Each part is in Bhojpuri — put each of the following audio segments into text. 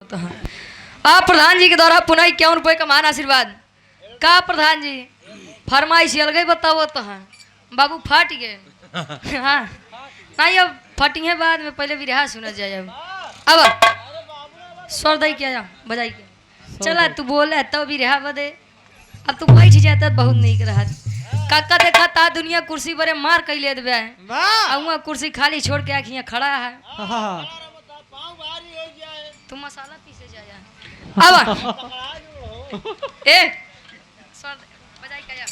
होता है। आप प्रधान जी के द्वारा पुनः 51 रुपये का मान आशीर्वाद। का प्रधान जी फरमाइश अलग बताओ तो है बाबू फाट गए। हाँ नहीं अब फटिंगे बाद में पहले भी रहा सुना जाए। अब स्वर दई क्या जा बजाई के चला तू बोल है तो भी रहा बदे अब तू बैठ जाता बहुत नहीं रहा। काका देखा ता दुनिया कुर्सी पर मार कई ले दे वहाँ कुर्सी खाली छोड़ के आखियाँ खड़ा है। तू मसाला पीसे जाया अब ए स्वर बजाई क्या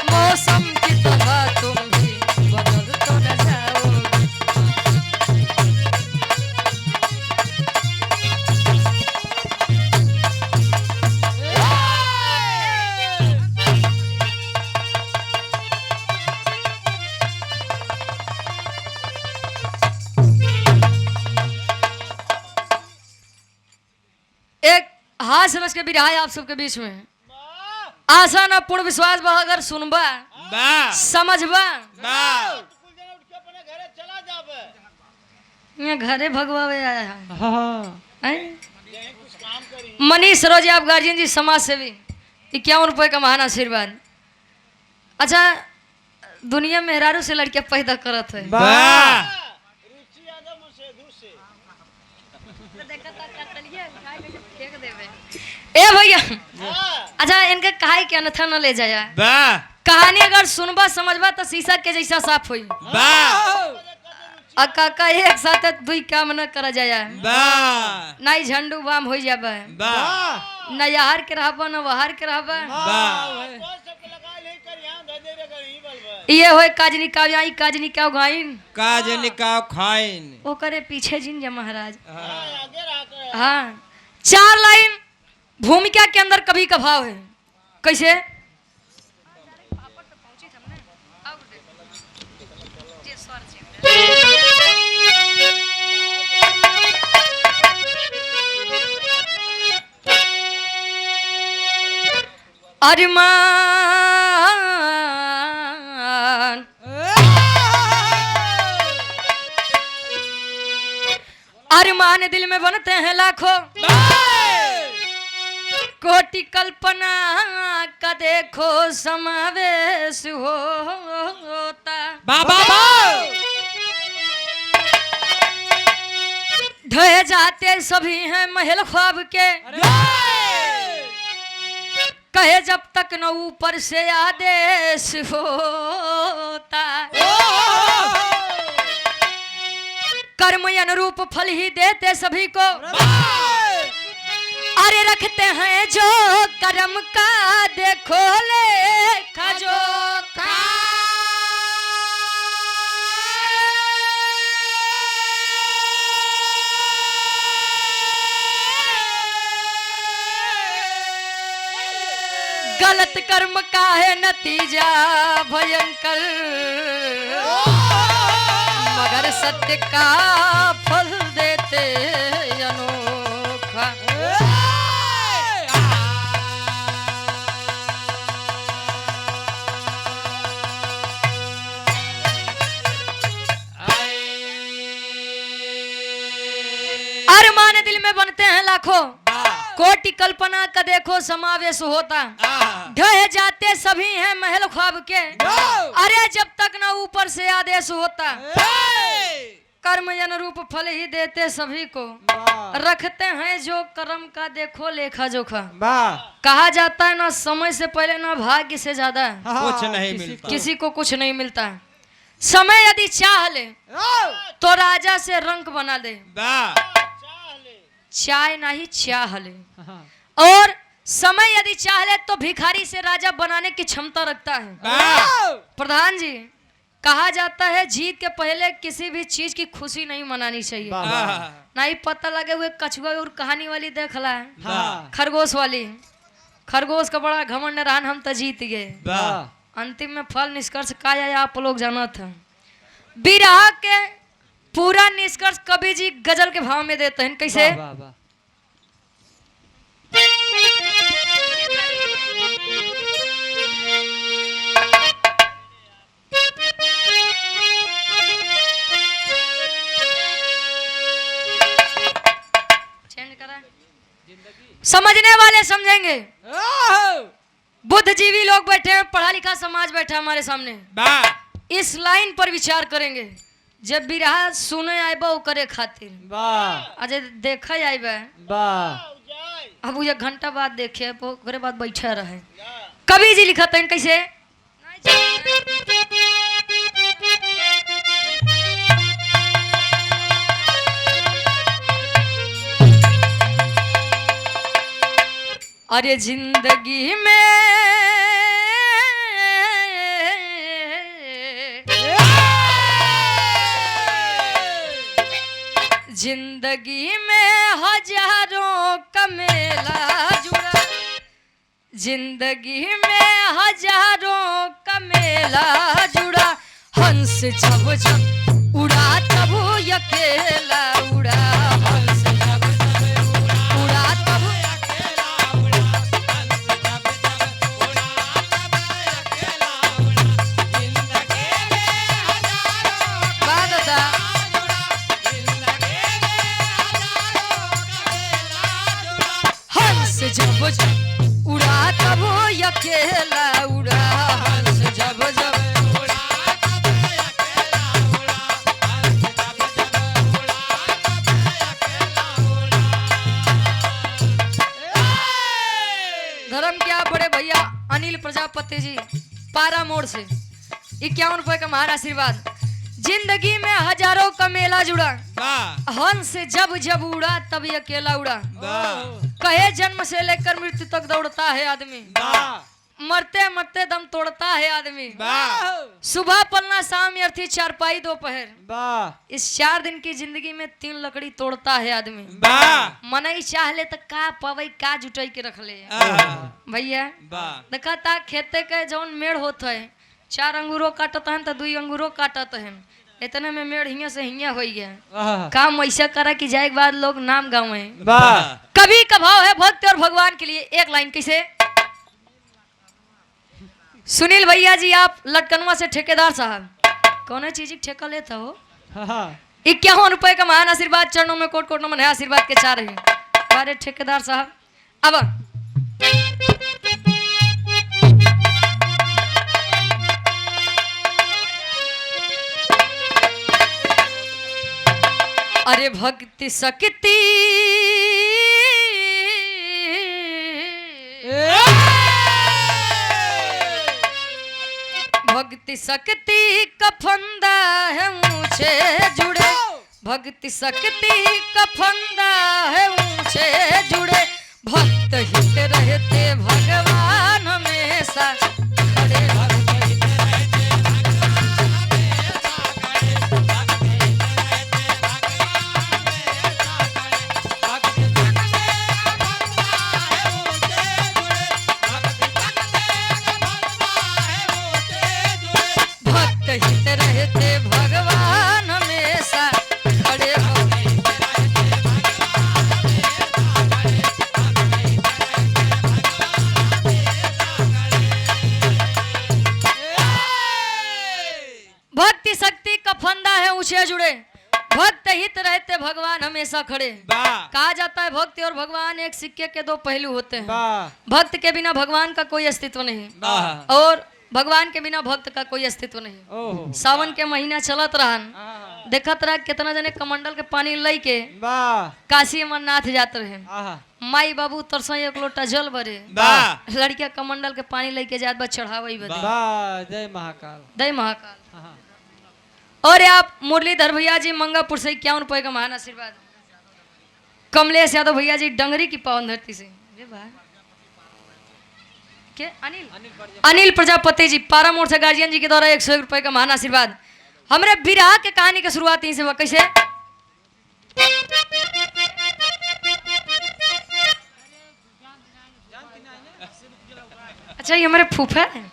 मौसम की तरह तुम भी बदल तो न जाओ। एक हास रस के बिरहा आप सबके बीच में आशा न पूर्ण विश्वास बा अगर सुनबा समझबा यहाँ घरे भगवावे आया है। मनीष सरोज आप गार्जियन जी समाज सेवी 51 रुपये का महान आशीर्वाद। अच्छा दुनिया में मेहरारू से लड़के पैदा करत है ए भैया। अच्छा इनका कहाई के अनथा न ले जाया कहानी अगर सुनबा समझबा तो शीशा के जैसा साफ हुई काका एक साथ दुई काम न करा जाया नहीं झंडू बाम हो जाबा न यार के रहबा न वहार के रहबा ये होए काज निकाव आई काज निकाव गाइन काज निकाव खाइन ओ करे पीछे जिन जा महाराज। हाँ 4 लाइन भूमिका के अंदर कभी का भाव है कैसे अरमान अरमान दिल में बनते हैं लाखों कोटि कल्पना का देखो समावेश होता बाबा ढह जाते सभी हैं महल ख्वाब के कहे जब तक न ऊपर से आदेश होता कर्म अनुरूप फल ही देते सभी को अरे रखते हैं जो कर्म का देखो लेखा जोखा। गलत कर्म का है नतीजा भयंकर मगर सत्य का फल देते अनोखा। अरमान दिल में बनते हैं लाखों कोटि कल्पना का देखो समावेश होता ढह जाते सभी हैं महल ख्वाब के अरे जब तक न ऊपर से आदेश होता कर्म अनुरूप फल ही देते सभी को रखते हैं जो कर्म का देखो लेखा जोखा। कहा जाता है ना समय से पहले ना भाग्य से ज्यादा कुछ नहीं मिलता किसी को कुछ नहीं मिलता। समय यदि चाह ले तो राजा से रंक बना दे, चाय नहीं चाह ले। और समय यदि चाह ले तो भिखारी से राजा बनाने की क्षमता रखता है। प्रधान जी, कहा जाता है जीत के पहले किसी भी चीज की खुशी नहीं मनानी चाहिए। नहीं पता लगे हुए कछुआ और कहानी वाली देख ला है, खरगोश वाली। खरगोश का बड़ा घमंड रहन, हम तो जीत गए। अंतिम में फल निष्कर्ष का आया आप लोग जाना था। बिरहा के पूरा निष्कर्ष कवि जी गजल के भाव में देते हैं। कैसे? समझने वाले समझेंगे। बुद्धिजीवी लोग बैठे हैं, पढ़ा लिखा समाज बैठा है हमारे सामने। इस लाइन पर विचार करेंगे। जब बिरहा सुने आएबा करे खातिर अजय देखा आएबा, अब एक घंटा बाद देखे ओकरे बाद बैठा रहे। कवि जी लिखते हैं कैसे? अरे जिंदगी में हजारों का मेला जुड़ा, जिंदगी में हजारों का मेला जुड़ा। हंस जब जब उड़ा तब अकेला उड़ा, हंस जब जब उड़ा तब अकेला उड़ा, हंस जब जब उड़ा तब अकेला उड़ा। जिंदगी में हजारों का मेला जुड़ा, जिंदगी में हजारों का मेला जुड़ा। हंस जब जब उड़ा तब अकेला उड़ा, हंस जब जब धर्म क्या बड़े भैया अनिल प्रजापति जी पारा मोड़ से 51 रुपए का महान आशीर्वाद। जिंदगी में हजारों का मेला जुड़ा, हंस जब जब उड़ा तभी अकेला उड़ा। कहे जन्म से लेकर मृत्यु तक दौड़ता है आदमी, मरते मरते दम तोड़ता है आदमी। सुबह पलना शाम अर्थी चारपाई दोपहर, इस 4 दिन की जिंदगी में 3 लकड़ी तोड़ता है आदमी। मनई चाह ले तो का पवई का जुटाई के रख ले भैया। देखा था खेते के जौन मेड़ होता है, 4 अंगूरों काटत है तो 2 अंगूरों काटत है, इतने में मेड़ हिया से हिया हो गया। काम ऐसा करा कि जाए के बाद लोग नाम गावे। कभी का भाव है भक्त और भगवान के लिए। एक लाइन कैसे? सुनील भैया जी, आप लटकनवा से ठेकेदार साहब कौन चीज ठेका लेता हो? 51 रुपए का महान आशीर्वाद, चरणों में कोट कोट नमन है, आशीर्वाद के 4 है। अरे ठेकेदार साहब, अब अरे भक्ति शक्ति भक्ति शक्ति का फंदा है ऊंचे जुड़े, भक्ति शक्ति का फंदा है ऊंचे जुड़े। भक्त हित रहते भगवान हमेशा खड़े, भक्त हित रहते भगवान हमेशा खड़े, भक्त हित रहते भगवान हमेशा खड़े। भक्ति शक्ति का फंदा है ऊंचे जुड़े, भक्ति शक्ति का फंदा है ऊंचे जुड़े। भक्त हित रहते भगवान हमेशा खड़े, भक्त हित रहते भगवान हमेशा खड़े, भक्त हित रहते भगवान हमेशा खड़े। भक्ति शक्ति का फंदा है ऊंचे जुड़े, भक्त हित रहते भगवान हमेशा खड़े। कहा जाता है भक्ति और भगवान एक सिक्के के 2 पहलू होते हैं। भक्त के बिना भगवान का कोई अस्तित्व नहीं, और भगवान के बिना भक्त का कोई अस्तित्व नहीं। सावन के महीना चलत रहन, देखत रहा कितना जने कमंडल के पानी लई के काशी अमरनाथ जात रहे। माई बाबू तरसा 1 लोटा जल भरे, लड़किया कमंडल के पानी लई के जात बा चढ़ावई बदे। जय महाकाल, जय महाकाल। और आप मुरलीधर भैया जी मंगापुर से 51 रुपए का महान आशीर्वाद। कमलेश यादव भैया जी डंगरी की पावन धरती से। अरे वाह। क्या अनिल प्रजापति जी पारामोड़ से गार्जियन जी के द्वारा 101 रुपए का महान आशीर्वाद। हमरे विराह के कहानी की शुरुआत यहीं से हुआ। कैसे? अच्छा ये हमारे फूफा है।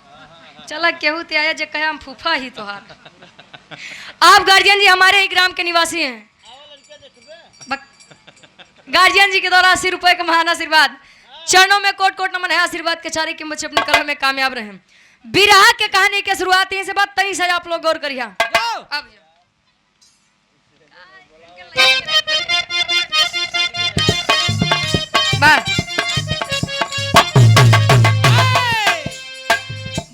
चला केहू ते आया जे कहे हम फूफा ही तोहार। आप गार्जियन जी हमारे ही ग्राम के निवासी हैं। गार्जियन जी के द्वारा 80 रुपए का महान आशीर्वाद। चरणों में कोट कोट नमन है। आशीर्वाद के चारे की बच्चे अपनी कला में कामयाब रहे। विराह के कहानी के शुरुआत यहीं से बात तनी से आप लोग गौर करिए। अब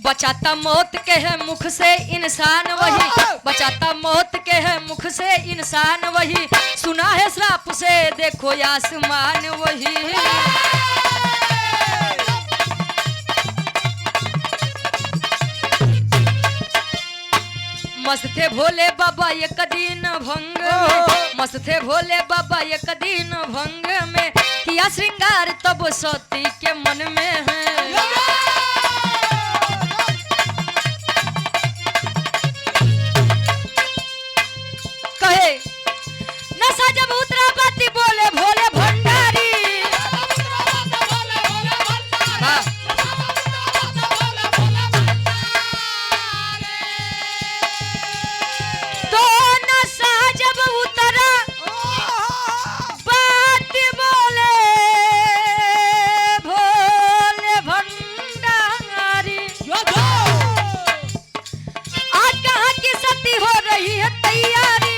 बचाता मौत के है मुख से इंसान वही, बचाता मौत के है मुख से इंसान वही, सुना है श्राप से देखो आसमान वही। मस्त थे भोले बाबा एक दिन भंग में, मस्त थे भोले बाबा एक दिन भंग में, किया श्रृंगार तब सती के मन में है। कहे नशा जब उतरा बाती बोले भोले भंडारी। तो नशा जब उतरा बाती बोले भोले भंडारी। आज कहाँ की सती हो रही है तैयारी।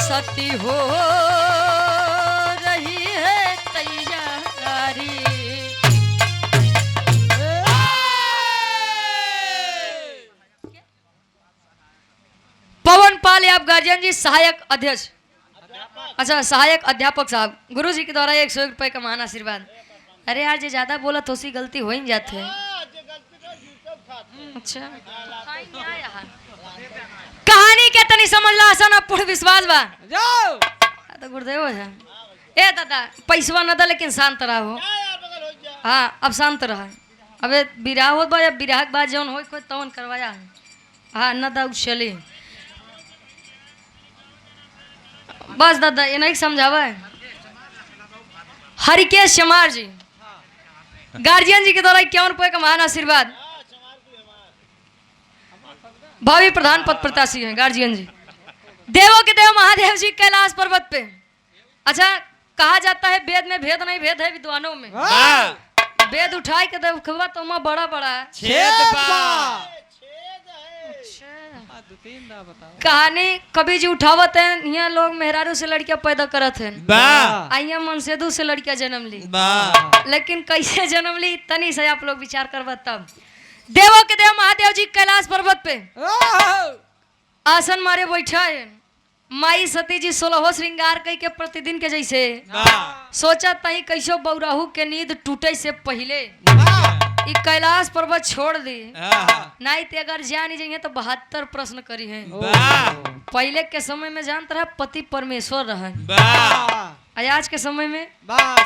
सती हो रही है तैयारी। पवन पाल आप गार्जियन जी सहायक अध्यक्ष, अच्छा सहायक अध्यापक साहब, गुरु जी के द्वारा 101 रुपए का महान आशीर्वाद। अरे यार जो ज्यादा बोला तो उसी गलती हो ही जाते हैं। अच्छा कहानी के तनी समझला आसान अब पूर्ण विश्वास बा तो गुरुदेव है। ए दादा पैसवा न दा लेकिन शांत रहो। हाँ अब शांत रहा। अबे बिराह होत बा या बिराह के बाद जौन होई कोई तवन करवाया। हाँ न दा चले बस दादा ये नहीं समझावा है। हरिकेश चमार जी गार्जियन जी के द्वारा 51 रुपए का महान आशीर्वाद। भावी प्रधान पद प्रत्याशी हैं गार्जियन जी। देवों के देव महादेव जी कैलाश पर्वत पे। अच्छा कहा जाता है वेद में भेद नहीं, भेद है विद्वानों में। वेद उठाए के देखवा तो मां बड़ा बड़ा है छेद बा। कहानी कभी जी उठावत है। यहाँ लोग मेहरारू से लड़कियां पैदा करत हैं। आइया मनसेदू से लड़कियां जन्म ली, लेकिन कैसे जन्म ली तनी से आप लोग विचार करवा। तब देवों के देव महादेव जी कैलाश पर्वत पे आसन मारे बैठा है। माई सती जी 16 श्रृंगार कई के प्रतिदिन के जैसे सोचा तही कैसो बौराहू के नींद टूटे से पहले ई कैलाश पर्वत छोड़ दी। नहीं तो अगर जानी जाइए तो 72 प्रश्न करी हैं। पहले के समय में जानता रहा पति परमेश्वर रहा। आज के समय में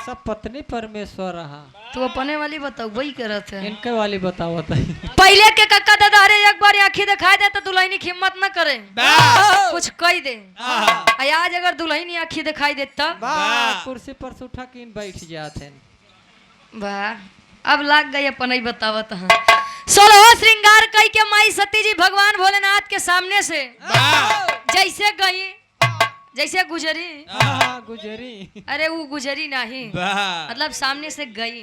सब पत्नी परमेश्वर रहा। तू अपने वाली बताओ वही करत है। इनके वाली बताओ। पहले के कक्का दादा अरे एक बार आँखी दिखाई दे तो दुल्हनी की हिम्मत न करे कुछ कह दे। आज अगर दुल्हनी आँखी दिखाई दे तब कुर्सी पर से उठा के बैठ जाते हैं। वाह अब लाग गई अपन ही बतावत। 16 श्रृंगार कई के माई सती जी भगवान भोलेनाथ के सामने से जैसे गई जैसे गुजरी। गुजरी अरे वो गुजरी नहीं मतलब सामने से गई।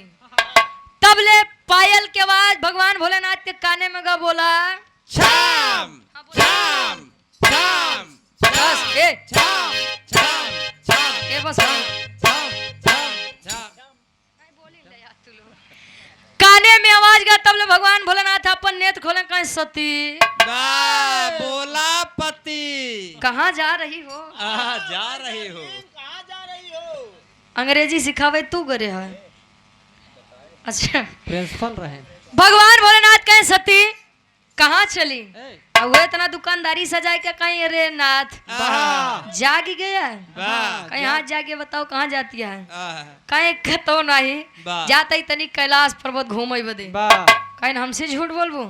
तब ले पायल के आवाज भगवान भोलेनाथ के काने में गा बोला छाम छाम छाम बस ए छाम छाम छाम ए बस काने में आवाज गा। तब ले भगवान भोलेनाथ अपन नेत्र खोले कहे सती बोला पति कहाँ जा रही हो? जा रही हो। अंग्रेजी सिखावे तू करे है? अच्छा। प्रिंसिपल रहे। भगवान भोलेनाथ कहे सती कहाँ चली? ए, अब वो इतना दुकानदारी सजाए के कहीं अरे नाथ जाग गया है? कहीं हाथ जाके बताओ कहाँ जाती है? कहीं कतो नहीं जाता ही तनी कैलाश पर्वत घूमे बदे वाह कहीं हमसे झूठ बोलबू?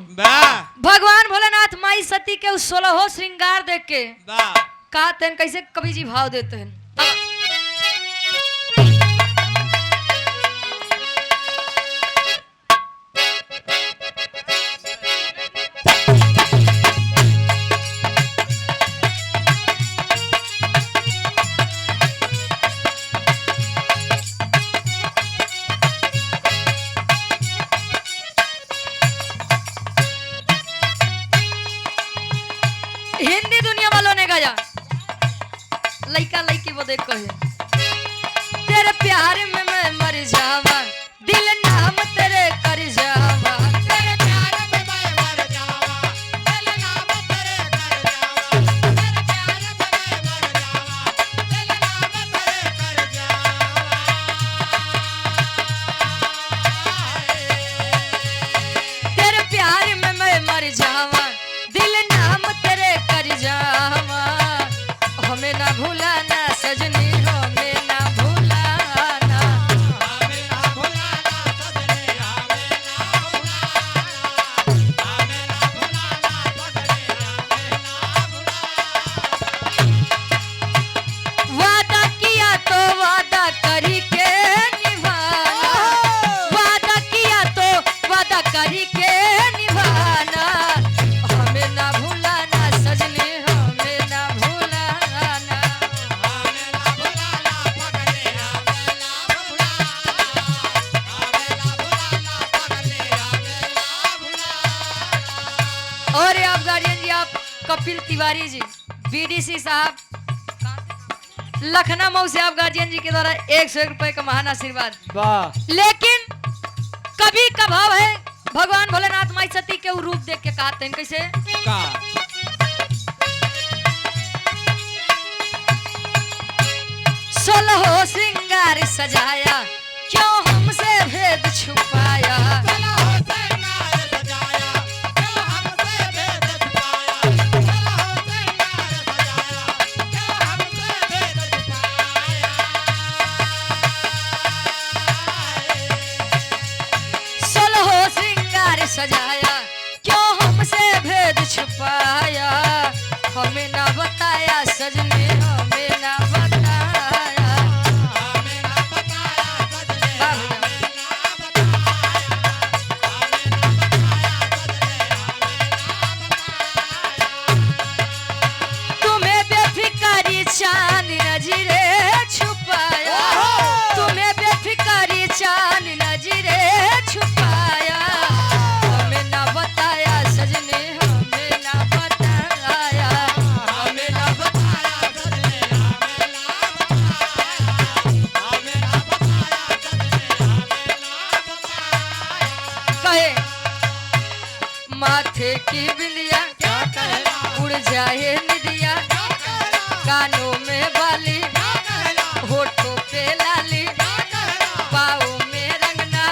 भगवान भोलेनाथ माई सती के उस 16 श्रृंगार देख के कहते हैं कैसे कवि जी भाव देते हैं। हिंदी दुनिया वालों ने गाया लइका लइकी वो देख कहे तेरे प्यार में मैं मर जावा दिल नाम तेरे कर जावा तेरे प्यार में मैं मर जावा दिल नाम तेरे कर जावा तेरे प्यार में मैं मर जावा दिल नाम तेरे कर जावा तेरे प्यार में मैं मर जावा दिल नाम तेरे कर जावा हमें ना भूलाना सजनी हमें ना भूलाना हमें ना भूलाना सजनी हमें ना भूलाना हमें ना भूलाना सजनी हमें ना भूलाना वादा किया तो वादा करी के निभाना वादा किया तो वादा करी के निभाना हमें ना भूलाना सजनी हमें ना भूलाना हमें ना भूलाना पगले हमें ना भूलाना हमें ना भूलाना पगले हमें ना भूलाना। और आप गार्जियन जी आप कपिल तिवारी जी बीडीसी साहब लखनऊ से आप गार्जियन जी के द्वारा 101 रुपए का महान आशीर्वाद। वाह लेकिन कभी का भाव है भगवान भोलेनाथ माई सती के वो रूप देख के कहते हैं कैसे 16 श्रृंगार सजाया क्यों हमसे भेद छुपाया सजाया क्यों हमसे भेद छुपाया हमें ना बताया सजने हमें ना बताया हमें ना बताया सजने हमें ना बताया हमें ना बताया सजने हमें ना बताया तुम्हें बेफिक्री चांद नजरे छुपाया तुम्हें बेफिक्री चांद नजरे छुपाया माथे की बिंदिया उड़ जाए निदिया कानों में बाली होठों पे लाली पाँव में रंगना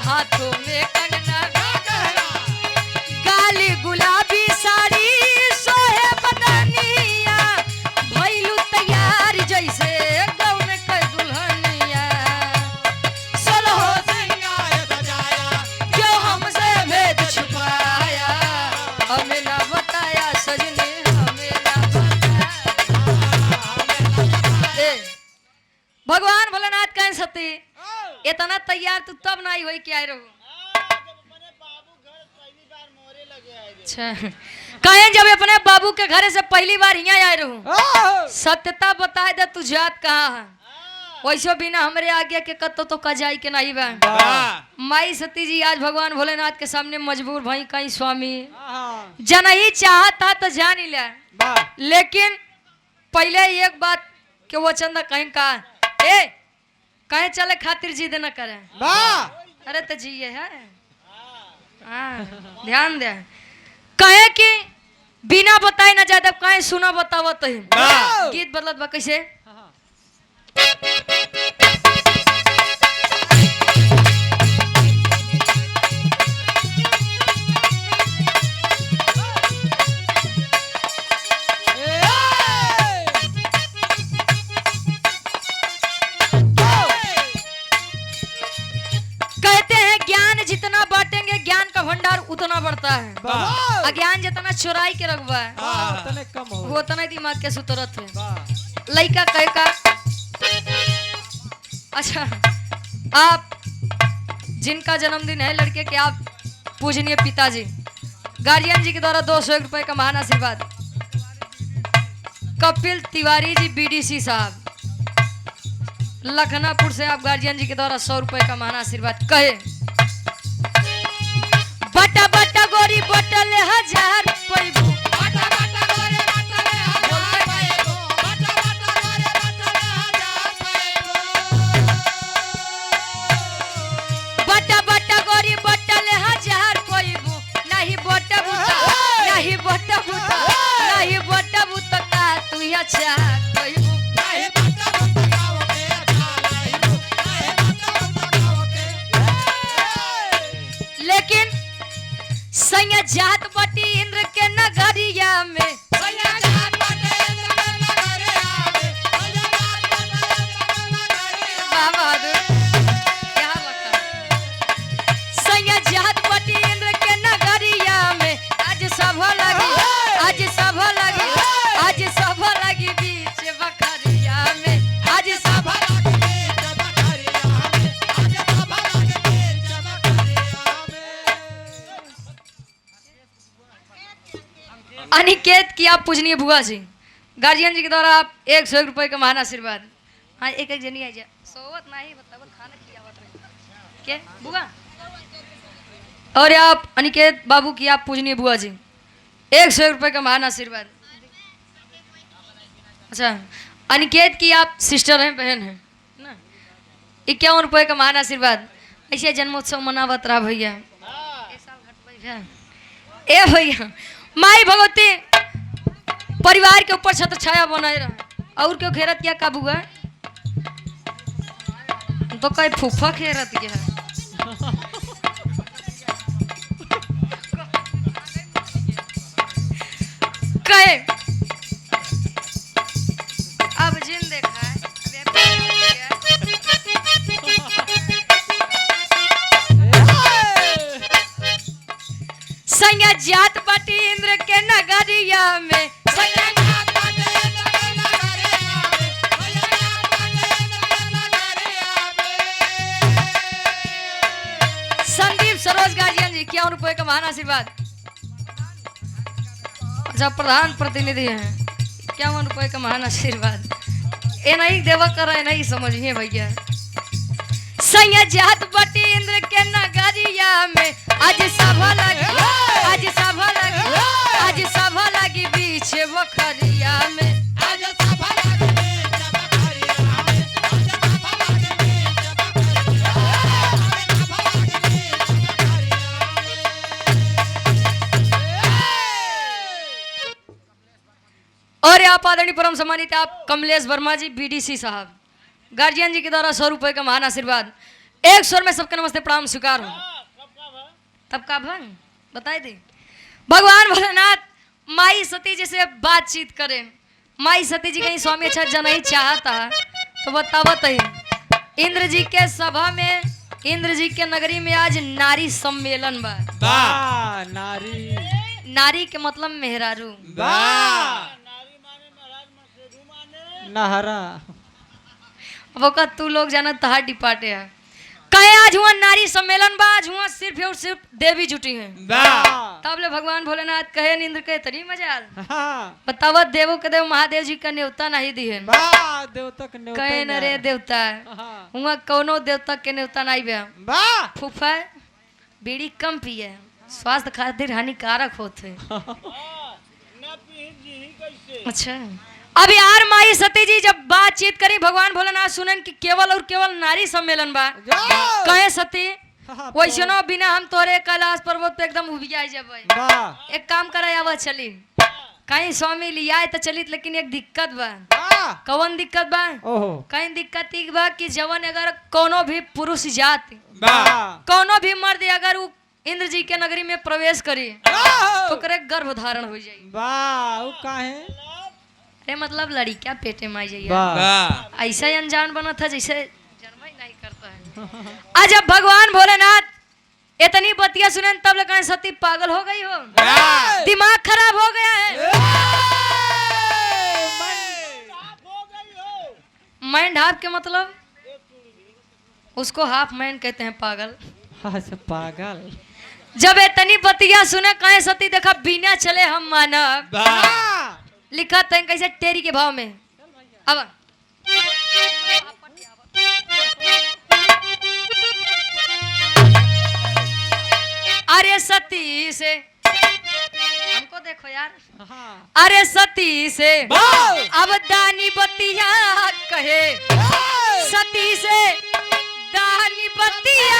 हाथों में कंगना गाली गुलाबी साड़ी सोहे बदनिया भइलू तैयार जैसे गौन के दुल्हनिया 16 श्रृंगार सजाया क्यों हमसे भेद छुपाया हमें ना बताया सजने हमें ना बताया। भगवान भोलेनाथ कहें सती इतना तैयार तू तब नहीं होई कि आए रहो। अच्छा कहें जब अपने बाबू के घरे से पहली बार यहाँ आए रहूं सत्यता बताए दे तू जात कहाँ है वैसे बिना हमरे आगे के कतो तो कजाई के नहीं बा माई सती जी आज भगवान भोलेनाथ के सामने मजबूर भाई कहीं स्वामी जनही चाहता तो जान ही ले लेकिन पहले एक बात के वो चंदा कहीं का ए कहे चले खातिर जिद न करे अरे तो जी है हाँ ध्यान दे कहे कि बिना बताए ना ज्यादा काहे सुना बतावत है वाह। गीत बदलत बा कैसे कहते हैं ज्ञान जितना बांटेंगे ज्ञान का भंडार उतना बढ़ता है वाह अज्ञान जितना चुराई के रखबा है वाह, उतने कम हो वो उतना ही दिमाग के सुतरत है वाह लड़का कहे का अच्छा आप जिनका जन्मदिन है लड़के के आप पूजनीय पिताजी गार्जियन जी के द्वारा 200 रुपए का महान आशीर्वाद कपिल तिवारी जी बीडीसी साहब लखनापुर से आप गार्जियन जी के द्वारा 100 रुपए का महान आशीर्वाद कहे बटा बटा गोरी बटल 1000 पैबू बटा बटा गोरी बटल 1000 पैबू नहीं बटा बुता नहीं बटा बुता नहीं बटा बुता का तू अच्छा पैबू लेकिन सैया जात बटी इंद्र के नगरिया में वाह बहादुर, क्या बता। सैया जात बटी इंद्र के नगरिया में आज सभा लगी आज सभा लगी आज सभा लगी बीच बखरिया में आज सभा अनिकेत की आप पूजनीय बुआ जी गार्जियन जी के द्वारा आप 100 रुपए का महान आशीर्वाद हाँ एक एक जनी आ जा सोवत नहीं बतावत खाना खियावत रहे के बुआ और आप अनिकेत बाबू की आप पूजनीय बुआ जी 100 रुपए का महान आशीर्वाद अच्छा अनिकेत की आप सिस्टर हैं बहन हैं ना 51 रुपए का महान आशीर्वाद ऐसे जन्मोत्सव मनावत रहा भैया ए भैया माई भगवती परिवार के ऊपर छत्र छाया बनाए रहा और क्यों घेरत क्या काबू है तो कई फूफा घेरत क्या कहे अब जिन देखा है संज्ञा जात बाटी इंद्र के नगरिया में संदीप सरोज गार्जियन जी 51 रुपए का महान आशीर्वाद अच्छा प्रधान प्रतिनिधि हैं 51 रुपए का महान आशीर्वाद ये नहीं देवा कर रहे नहीं समझिए भैया संज्ञा जात बाटी इंद्र के नगरिया में आज सभा लगी आज सभा लगी आज सभा लगी बीच बखरिया में आज सभा लगी बीच बखरिया में आज सभा लगी बीच बखरिया और आप आदरणीय परम सम्मानित आप कमलेश वर्मा जी बीडीसी साहब गार्जियन जी के द्वारा 100 रुपए का महान आशीर्वाद 1 स्वर में सबका नमस्ते प्रणाम स्वीकार हो तब का भंग बताए थे भगवान भोलेनाथ माई सती जी से बातचीत करें माई सती जी कहीं स्वामी अच्छा जनई चाहता तो बतावत है इंद्र जी के सभा में इंद्र जी के नगरी में आज नारी सम्मेलन बा वाह नारी नारी के मतलब मेहरारू नहरा वो का तू लोग जाना तहार डिपार्टे है कहे आज हुआ नारी सम्मेलन बा आज हुआ सिर्फ और सिर्फ देवी जुटी हैं तब ले भगवान भोलेनाथ कहे इंद्र के तरी मजाल बतावत देवो के देव महादेव जी का न्योता नहीं दिए देवता के न्योता कहे न रे देवता हुआ कौनो देवता के न्योता नहीं बे फूफा बीड़ी कम पिए स्वास्थ्य खातिर हानिकारक होते अच्छा अब यार माई सती जी जब बातचीत करी भगवान भोलेनाथ सुनन कि केवल और केवल नारी सम्मेलन बा कहे सती वैष्णव बिना हम तोरे कैलाश पर्वत पे एकदम उबिया जब एक काम करे आवा चली कहीं स्वामी लिया तो चलित, लेकिन एक दिक्कत बा। वाह कौन दिक्कत बा? ओहो कहीं दिक्कत ई बा कि जवन अगर कोनो भी पुरुष जात, वाह कोनो भी मर्द अगर वो इंद्र जी के नगरी में प्रवेश करी तो करे गर्भ धारण हो जाई। वाह वो काहे अरे मतलब लड़कियां पेटे में आ जाइए। वाह वाह ऐसा ही अनजान बना था जैसे जन्म ही नहीं करता है। आज जब भगवान भोलेनाथ इतनी बतिया सुने तब लगा सती पागल हो गई हो, वाह दिमाग खराब हो गया है। माइंड हाफ के मतलब उसको हाफ माइंड कहते हैं, पागल। अच्छा पागल जब इतनी बतिया सुने कहे सती देखा बिना चले हम मानव, वाह लिखा था कैसे टेरी के भाव में। अब अरे सती से हमको देखो यार, हाँ अरे सती से वाह अब दानी बतिया कहे, सती से दानी बतिया।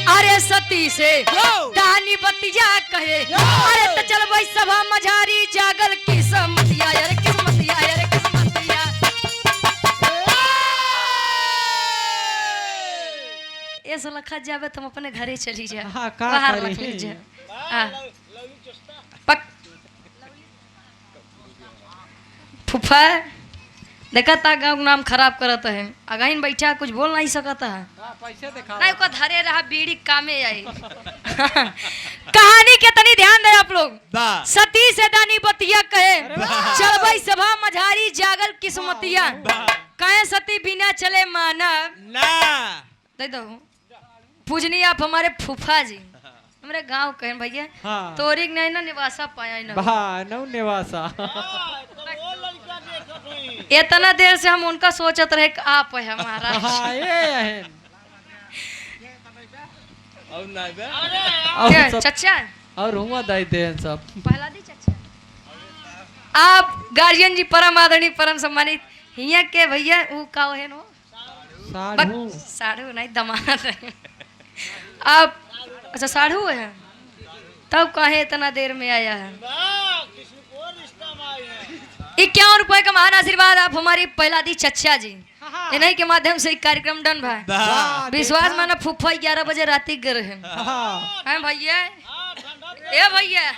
अरे सती से दानी बतिया कहे, अरे तो चल भाई सभा मझारी जागल किस्मतिया, अरे किस्मतिया, अरे किस्मतिया। ऐसा लखा जावे तुम अपने घरे चली जा, हाँ, का बाहर करी? रख लीजिए। पक फूफा देखा था गाँव नाम खराब करत है, अगाइन बैठा कुछ बोल नहीं सकता है। पैसे दिखाओ नहीं को धरे रहा बीड़ी कामे आई। कहानी के तनी ध्यान दे आप लोग। वाह सती से दानी बतिया कहे, चल भाई सभा मझारी जागल किस्मतिया। कहे सती बिना चले मानव ना दे दो। पूजनी आप हमारे फूफा जी, हमारे गांव कहे भैया हाँ तोरिक नहीं ना निवासा पाया ना। वाह नौ निवासा इतना देर से हम उनका सोचत रहे कि आप है हमारा। हाँ ये है और ना बे क्या, और सब चचा और हुआ दाई देन सब पहला दी चचा। आप गार्जियन जी परम आदरणीय परम सम्मानित हिया के भैया वो का है नो साढ़ू साढ़ू नहीं दमाद है आप। अच्छा साढ़ू है, तब कहे इतना देर में आया है। 51 का महान आशीर्वाद आप हमारी पहला दी चचा जी, इन्हीं के माध्यम से एक कार्यक्रम डन भाई। वाह विश्वास माना फूफा 11 बजे रात गए हैं। हाँ हैं भैया ए भैया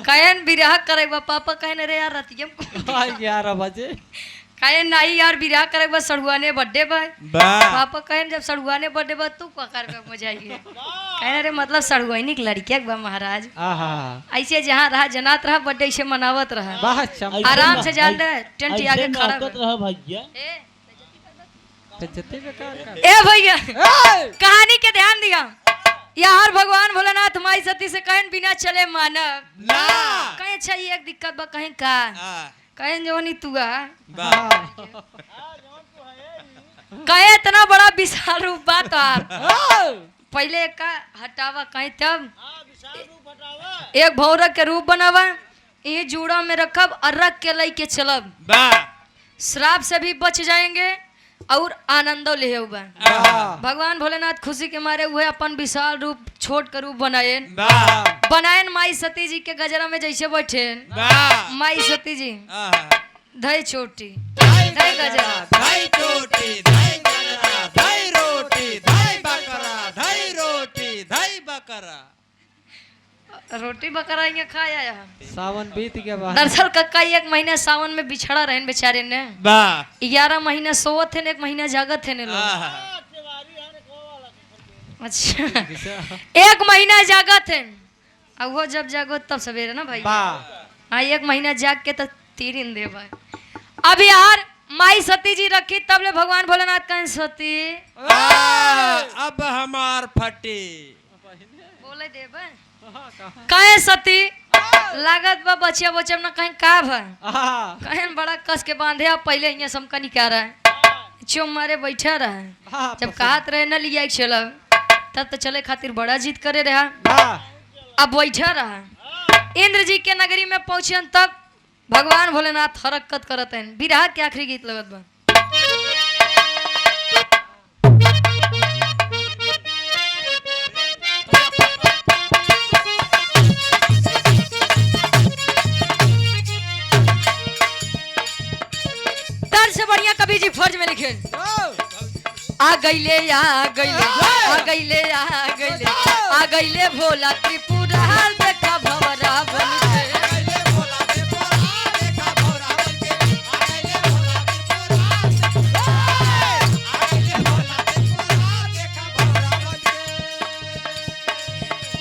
कहन बिरहा करे पापा कहने रे यार रतियम को 11 बजे कहन नहीं यार बिरहा करे बस सड़ुआने बर्थडे बा। वाह पापा कहन जब सड़ुआने बर्थडे बा तू का कर में जाइए। कहने रे मतलब सड़ुआनी की लड़किया बा महाराज, आहा ऐसे जहाँ रहा जनात रहा बर्थडे से मनावत रहा, वाह चम आराम से जान रहे टेंट आगे खड़ा बा। बेइज्जती बेकार कर ए भैया कहानी के ध्यान दिया यार। भगवान भोलेनाथ माई सती से कहन बिना चले मानव ना कहीं अच्छा ये एक दिक्कत बा कहीं का कहीं जो नहीं तुआ वाह कहे इतना बड़ा विशाल रूप बा तो आप पहले का हटावा कहीं तब एक भौरक के रूप बनावा, ये जूड़ा में रखब और रख के लई के चलब, वाह श्राप से भी बच जाएंगे और आनंदो ले हुआ। वाह भगवान भोलेनाथ खुशी के मारे हुए अपन विशाल रूप छोट के रूप बनाए वाह बनाए माई सती जी के गजरा में जैसे बैठे वाह माई सती जी धई चोटी धाई धई गजरा धाई चोटी धाई गजरा धाई रोटी धाई बकरा धाई रोटी धाई बकरा। रोटी बकरा यहाँ खाया यहाँ। सावन बीत गया बा दरअसल कक्का 1 महीने सावन में बिछड़ा रहे बेचारे ने, वाह 11 महीने सोवत थे 1 महीना जागत थे ने लोग। अच्छा 1 महीना जागत थे अब वो जब जागो तब सवेरे ना भाई। वाह हाँ 1 महीना जाग के तो 3 दिन दे भाई। अब यार माई सती जी रखी तब ले भगवान भोलेनाथ कहें सती अब हमार फटी बोले दे कहे सती लागत बा बचिया बचब ना कहीं का भाई कहें बड़ा कस के बांधे अब पहले यहाँ समका निकाल रहा है चुम मारे बैठा रहा है। जब कहत रहे न लिया चल तब तो चले खातिर बड़ा जीत करे रहा, अब बैठा रहा। इंद्र जी के नगरी में पहुंचन तब भगवान भोलेनाथ हरकत करत हैं। बिरहा के आखिरी गीत लगत बा गईले आ गईले आ गईले आ गईले आ गईले भोला त्रिपुरार देखा भंवरा बन के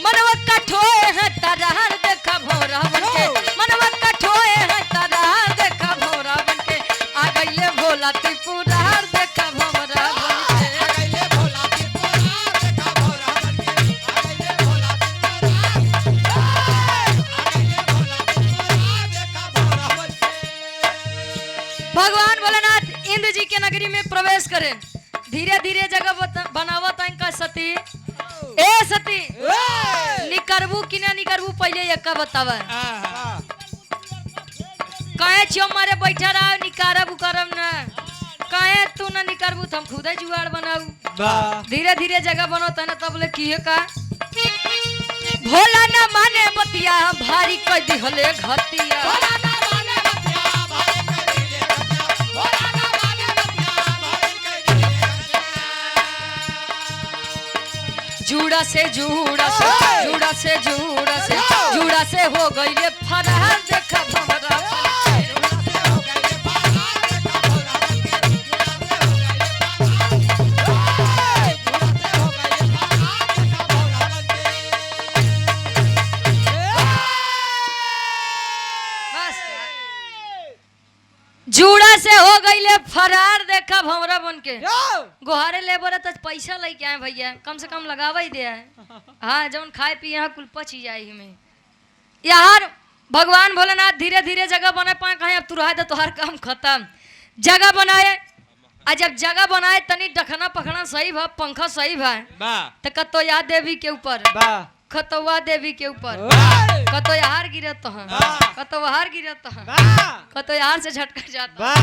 मनवा कठोए है तरार देखा भंवरा बन के मनवा कठोए है तरार देखा भंवरा बन के आ गईले भोला त्रिपुरार देखा भंवरा बन के भगवान भोलेनाथ इंद्र जी के नगरी में प्रवेश करे धीरे धीरे जगह बनावत का सती ए सती निकरबू कि ना निकरबू पहले एक का बतावा काहे छियो मारे बैठा रहा निकारब उकारब ना काहे तू ना निकरबू हम खुदे जुगाड़ बनाऊ धीरे धीरे जगह बनोता ना तब ले किए का भोला ना माने बतिया भारी कह दिहले घतिया जुड़ा से जुड़ा से जुड़ा से जुड़ा से जुड़ा से हो गईले फरार देखा भंवरा जुड़ा से हो गईले फरार देखा भंवरा बन के गोहारे लेबर तो पैसा लेके आए भैया कम से कम लगावा ही दे हाँ जौन खाए पी यहाँ कुल पच ही जाए में यार भगवान भोलेनाथ धीरे धीरे जगह बना पाए कहे अब तू रहा तो हर काम खत्म जगह बनाए आ जब जगह बनाए तनी डखना पखना सही भा पंखा सही भा तो कतो याद देवी के ऊपर खतवा देवी के ऊपर कतो यार गिरत कतो हार गिरत कतो यार से झटका जाता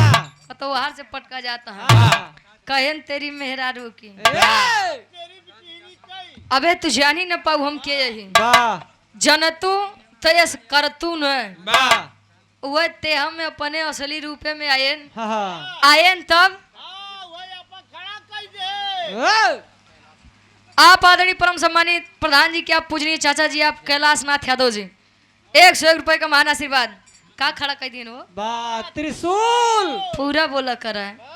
कतो हार से पटका जाता कहन तेरी मेहरारू की अबे तू जानी न पाऊ हम के यही जनतू तयस करतू न वह ते हम अपने असली रूपे में आयन आयन तब आप आदरणीय परम सम्मानित प्रधान जी के आप पूजनीय चाचा जी आप कैलाश नाथ यादव जी 101 रुपए का महान आशीर्वाद का खड़ा कर दिन हो त्रिशूल पूरा बोला करा है